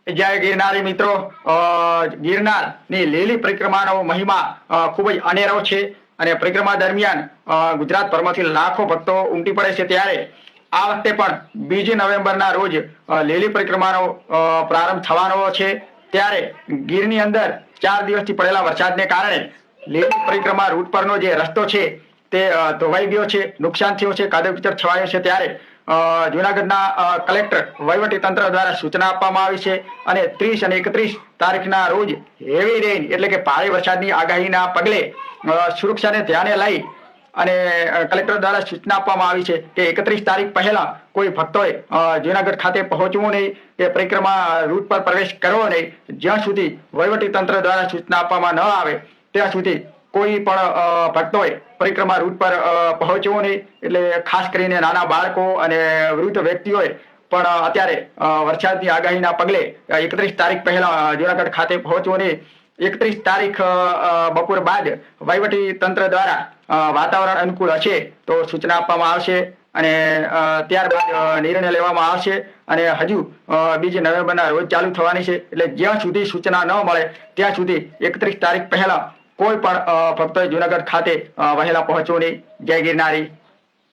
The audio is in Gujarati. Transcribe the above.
જય ગિરનારી મિત્રો, ગિરનારની લીલી પરિક્રમાનો મહિમા ખૂબ જ અનેરો છે અને પરિક્રમા દરમિયાન ગુજરાતભરમાંથી લાખો ભક્તો ઉમટી પડે છે. ત્યારે આ વખતે પણ 2 નવેમ્બરના રોજ લીલી પરિક્રમાનો પ્રારંભ થવાનો છે. ત્યારે ગીરની અંદર 4 દિવસથી પડેલા વરસાદને કારણે લીલી પરિક્રમા રૂટ પરનો જે રસ્તો છે તે ધોવાઈ ગયો છે, નુકસાન થયું છે, કાદવ કીચડ છવાયો છે. ત્યારે જૂનાગઢના કલેક્ટર વહીવટી તંત્ર દ્વારા સૂચના આપવામાં આવી છે અને 30 અને 31 તારીખના રોજ હેવી રેઇન એટલે કે ભારે વરસાદની આગાહીના પગલે સુરક્ષાને ધ્યાને લઈ અને કલેક્ટર દ્વારા સૂચના આપવામાં આવી છે કે 31 તારીખ પહેલા કોઈ ભક્તોએ જૂનાગઢ ખાતે પહોંચવું નહીં કે પરિક્રમા રૂટ પર પ્રવેશ કરવો નહીં. જ્યાં સુધી વહીવટી તંત્ર દ્વારા સૂચના આપવામાં ન આવે ત્યાં સુધી કોઈ પણ ભક્તોએ પરિક્રમા રૂટ પર પહોંચવું નહીં. એટલે ખાસ કરીને નાના બાળકો અને વૃદ્ધ વ્યક્તિઓએ પણ અત્યારે વરસાદની આગાહીના પગલે 31 તારીખ પહેલા જૂનાગઢ ખાતે પહોંચવું નહીં. 31 તારીખ બપોર બાદ વહીવટી તંત્ર દ્વારા વાતાવરણ અનુકૂળ હશે તો સૂચના આપવામાં આવશે અને ત્યારબાદ નિર્ણય લેવામાં આવશે અને હજુ 2 નવેમ્બરના રોજ ચાલુ થવાની છે. એટલે જ્યાં સુધી સૂચના ન મળે ત્યાં સુધી 31 તારીખ પહેલા કોઈ પણ ભક્તોએ જૂનાગઢ ખાતે વહેલા પહોંચવું નહીં. જય ગિરનારી.